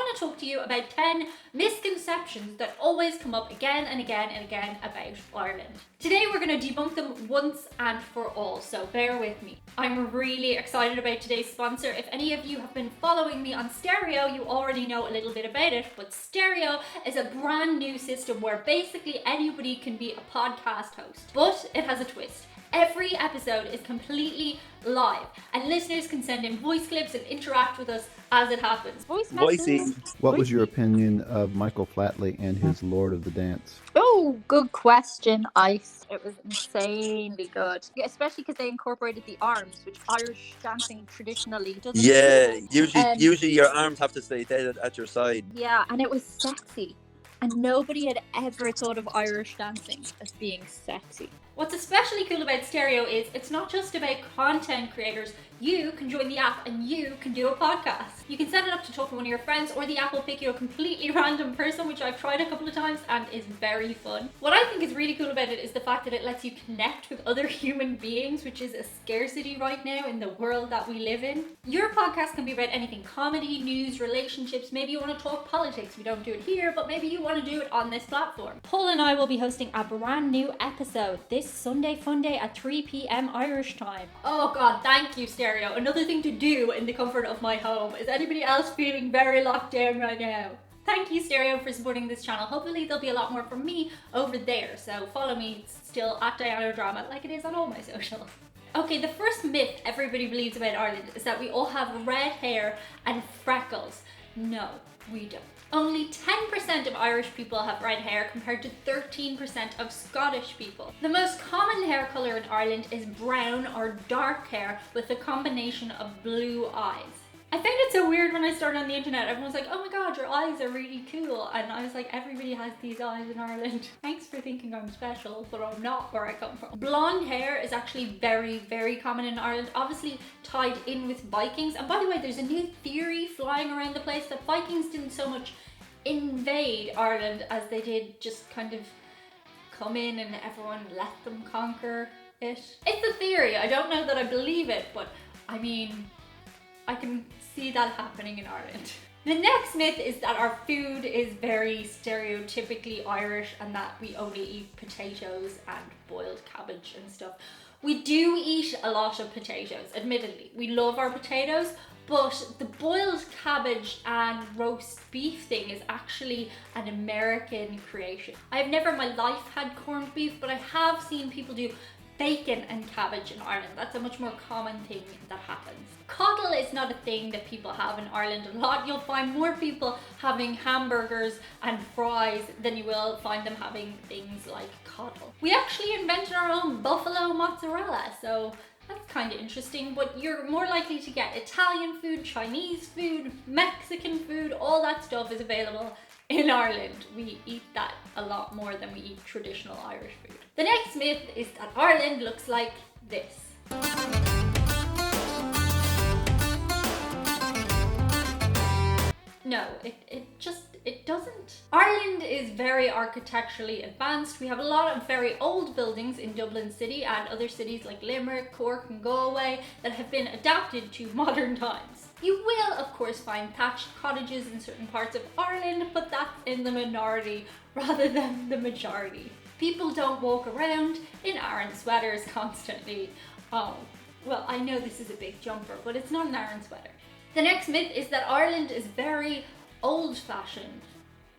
want to talk to you about 10 misconceptions that always come up again and again and again about Ireland. Today we're going to debunk them once and for all, so bear with me. I'm really excited about today's sponsor. If any of you have been following me on Stereo, you already know a little bit about it, but Stereo is a brand new system where basically anybody can be a podcast host, but it has a twist. Every episode is completely live and listeners can send in voice clips and interact with us as it happens. Voicey. What was your opinion of Michael Flatley and his Lord of the Dance? Oh, good question, Ice. It was insanely good. Especially because they incorporated the arms, which Irish dancing traditionally doesn't Yeah, do. usually your arms have to stay dead at your side. Yeah, and it was sexy. And nobody had ever thought of Irish dancing as being sexy. What's especially cool about Stereo is it's not just about content creators. You can join the app and you can do a podcast. You can set it up to talk to one of your friends, or the app will pick you a completely random person, which I've tried a couple of times and is very fun. What I think is really cool about it is the fact that it lets you connect with other human beings, which is a scarcity right now in the world that we live in. Your podcast can be about anything: comedy, news, relationships. Maybe you want to talk politics. We don't do it here, but maybe you want to do it on this platform. Paul and I will be hosting a brand new episode this Sunday Funday at 3 p.m. Irish time. Oh god, thank you, Stereo. Another thing to do in the comfort of my home. Is anybody else feeling very locked down right now? Thank you, Stereo, for supporting this channel. Hopefully there'll be a lot more from me over there, so follow me still at Diana Drama like it is on all my socials. Okay, the first myth everybody believes about Ireland is that we all have red hair and freckles. No, we don't. Only 10% of Irish people have red hair compared to 13% of Scottish people. The most common hair colour in Ireland is brown or dark hair with a combination of blue eyes. I found it so weird when I started on the internet. Everyone's like, oh my god, your eyes are really cool. And I was like, everybody has these eyes in Ireland. Thanks for thinking I'm special, but I'm not where I come from. Blonde hair is actually very, very common in Ireland, obviously tied in with Vikings. And by the way, there's a new theory flying around the place that Vikings didn't so much invade Ireland as they did just kind of come in and everyone let them conquer it. It's a theory. I don't know that I believe it, but I mean, I can see that happening in Ireland. The next myth is that our food is very stereotypically Irish and that we only eat potatoes and boiled cabbage and stuff. We do eat a lot of potatoes, admittedly. We love our potatoes, but the boiled cabbage and roast beef thing is actually an American creation. I've never in my life had corned beef, but I have seen people do bacon and cabbage in Ireland. That's a much more common thing that happens. Coddle is not a thing that people have in Ireland a lot. You'll find more people having hamburgers and fries than you will find them having things like coddle. We actually invented our own buffalo mozzarella, so that's kind of interesting, but you're more likely to get Italian food, Chinese food, Mexican food, all that stuff is available in Ireland. We eat that a lot more than we eat traditional Irish food. The next myth is that Ireland looks like this. No, it doesn't. Ireland is very architecturally advanced. We have a lot of very old buildings in Dublin City and other cities like Limerick, Cork and Galway that have been adapted to modern times. You will, of course, find thatched cottages in certain parts of Ireland, but that's in the minority rather than the majority. People don't walk around in Aran sweaters constantly. Oh, well, I know this is a big jumper, but it's not an Aran sweater. The next myth is that Ireland is very old-fashioned.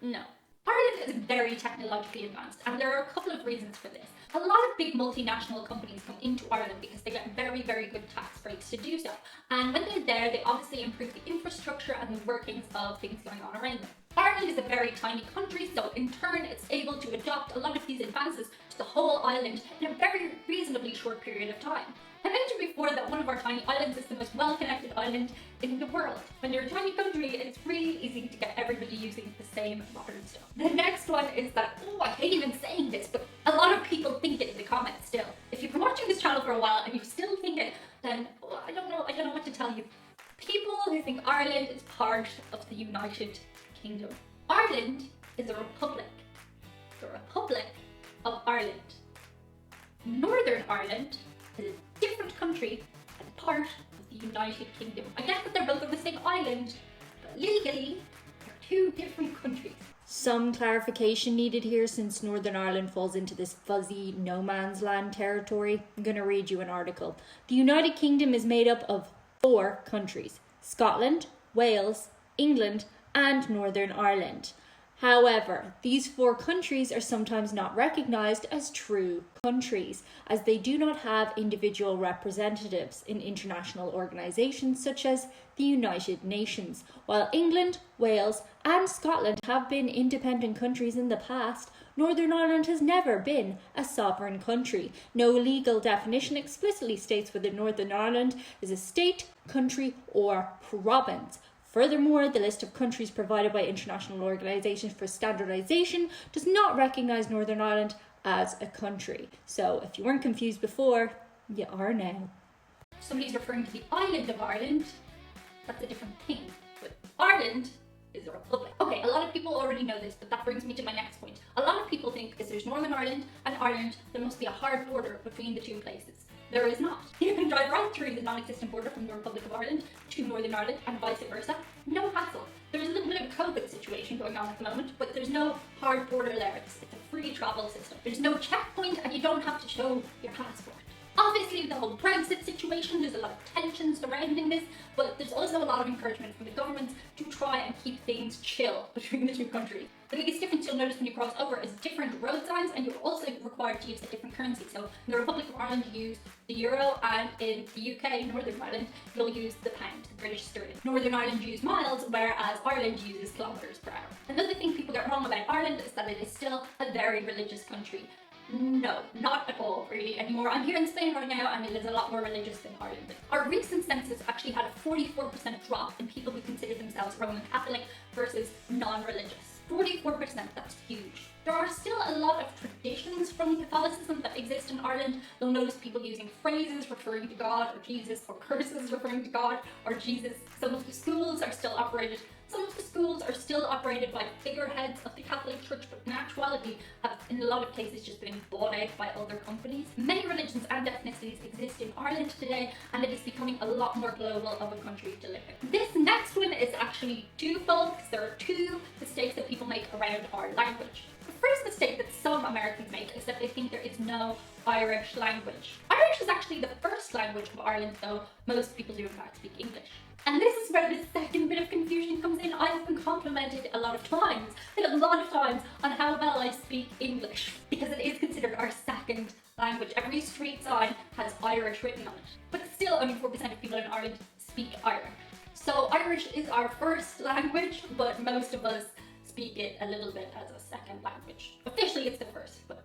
No. Ireland is very technologically advanced, and there are a couple of reasons for this. A lot of big multinational companies come into Ireland because they get very, very good tax breaks to do so. And when they're there, they obviously improve the infrastructure and the workings of things going on around them. Ireland is a very tiny country, so in turn it's able to adopt a lot of these advances to the whole island in a very reasonably short period of time. I mentioned before that one of our tiny islands is the most well-connected island in the world. When you're a tiny country, it's really easy to get everybody using the same modern stuff. The next one is that, oh, I hate even saying this, but a lot of people think it in the comments still. If you've been watching this channel for a while and you still think it, then I don't know what to tell you. People who think Ireland is part of the United Kingdom. Ireland is a republic. The Republic of Ireland. Northern Ireland is a different country and part of the United Kingdom. I get that they're both on the same island, but legally they're 2 different countries. Some clarification needed here since Northern Ireland falls into this fuzzy no man's land territory. I'm going to read you an article. The United Kingdom is made up of 4 countries: Scotland, Wales, England, and Northern Ireland. However, these 4 countries are sometimes not recognised as true countries, as they do not have individual representatives in international organisations such as the United Nations. While England, Wales, and Scotland have been independent countries in the past, Northern Ireland has never been a sovereign country. No legal definition explicitly states whether Northern Ireland is a state, country, or province. Furthermore, the list of countries provided by international organisations for standardisation does not recognise Northern Ireland as a country. So, if you weren't confused before, you are now. If somebody's referring to the island of Ireland, that's a different thing. But Ireland is a republic. Okay, a lot of people already know this, but that brings me to my next point. A lot of people think because there's Northern Ireland and Ireland, there must be a hard border between the 2 places. There is not. You can drive right through the non-existent border from the Republic of Ireland to Northern Ireland and vice versa. No hassle. There's a little bit of a COVID situation going on at the moment, but there's no hard border there. It's a free travel system. There's no checkpoint and you don't have to show your passport. Obviously, with the whole Brexit situation, there's a lot of tension surrounding this, but there's also a lot of encouragement from the governments to try and keep things chill between the 2 countries. The biggest difference you'll notice when you cross over is different road signs, and you're also required to use a different currency. So in the Republic of Ireland, you use the euro, and in the UK, Northern Ireland, you'll use the pound, the British sterling. Northern Ireland use miles, whereas Ireland uses kilometres per hour. Another thing people get wrong about Ireland is that it is still a very religious country. No, not at all really anymore. I'm here in Spain right now and it is a lot more religious than Ireland. Our recent census actually had a 44% drop in people who consider themselves Roman Catholic versus non-religious. 44%, that's huge. There are still a lot of traditions from Catholicism that exist in Ireland. You'll notice people using phrases referring to God or Jesus, or curses referring to God or Jesus. Some of the schools are still operated by figureheads of the Catholic Church, but in actuality have in a lot of cases just been bought out by other companies. Many religions and ethnicities exist in Ireland today, and it is becoming a lot more global of a country to live in. This next one is actually twofold, because there are 2 mistakes that people make around our language. The first mistake that some Americans make is that they think there is no Irish language. Irish is actually the first language of Ireland, though most people do in fact speak English. And this is where the second bit of confusion comes in. I've been complimented a lot of times on how well I speak English, because it is considered our second language. Every street sign has Irish written on it. But still only 4% of people in Ireland speak Irish. So Irish is our first language, but most of us speak it a little bit as a second language. Officially it's the first, but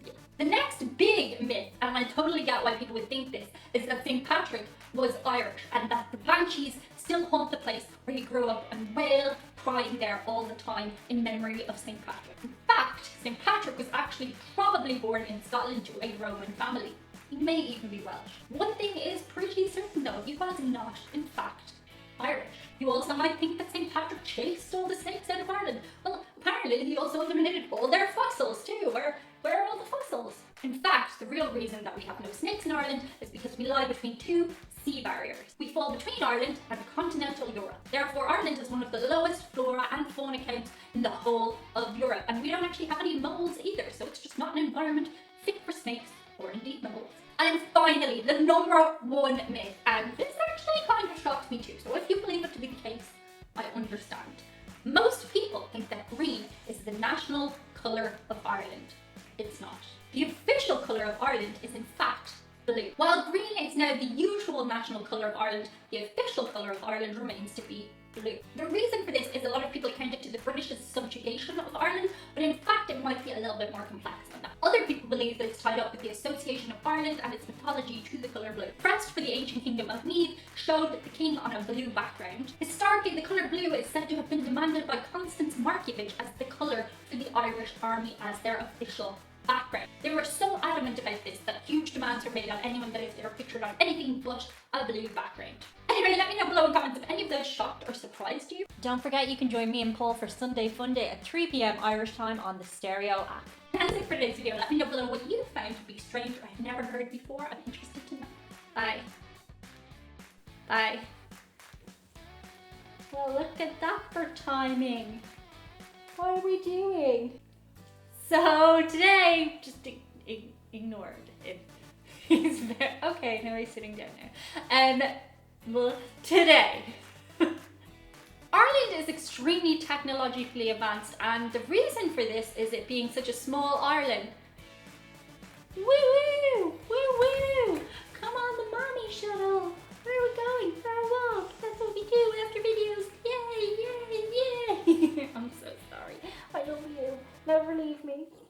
yeah. The next big myth, and I totally get why people would think this, is that St. Patrick was Irish and that the banshees still haunt the place where he grew up and wail, crying there all the time in memory of St. Patrick. In fact, St. Patrick was actually probably born in Scotland to a Roman family. He may even be Welsh. One thing is pretty certain though, he was not, in fact, Irish. You also might think that St. Patrick chased all the snakes out of Ireland. Well, apparently he also eliminated all their fossils too. Where are all the fossils? In fact, the real reason that we have no snakes in Ireland is because we lie between 2 sea barriers. We fall between Ireland and continental Europe. Therefore, Ireland has one of the lowest flora and fauna counts in the whole of Europe. And we don't actually have any moles either, so it's just not an environment fit for snakes or indeed moles. And finally, the number 1 myth, and this actually kind of shocked me too, so if you believe it to be the case, I understand. Most people think that green is the national colour of Ireland. It's not. The official colour of Ireland is in fact blue. While green is now the usual national colour of Ireland, the official colour of Ireland remains to be blue. The reason for this is a lot of people count it to the British's subjugation of Ireland, but in fact it might be a little bit more complex than that. Other people believe that it's tied up with the association of Ireland and its mythology to the colour blue. Crest for the ancient kingdom of Meath showed the king on a blue background. Historically, the colour blue is said to have been demanded by Constance Markievicz as the colour for the Irish army as their official background. They were so adamant about this that huge demands were made on anyone that if they were pictured on anything but a blue background. Anyway, let me know below in comments if any of those shocked or surprised you. Don't forget you can join me and Paul for Sunday Fun Day at 3 PM Irish time on the Stereo app. That's it for today's video. Let me know below what you found to be strange or I've never heard before. I'm interested to know. Bye. Bye. Well, look at that for timing. What are we doing? So today, just ignored it. He's very, okay, now he's sitting down there. Well, today, Ireland is extremely technologically advanced, and the reason for this is it being such a small island. Woo woo! Woo woo! Come on, the mommy shuttle!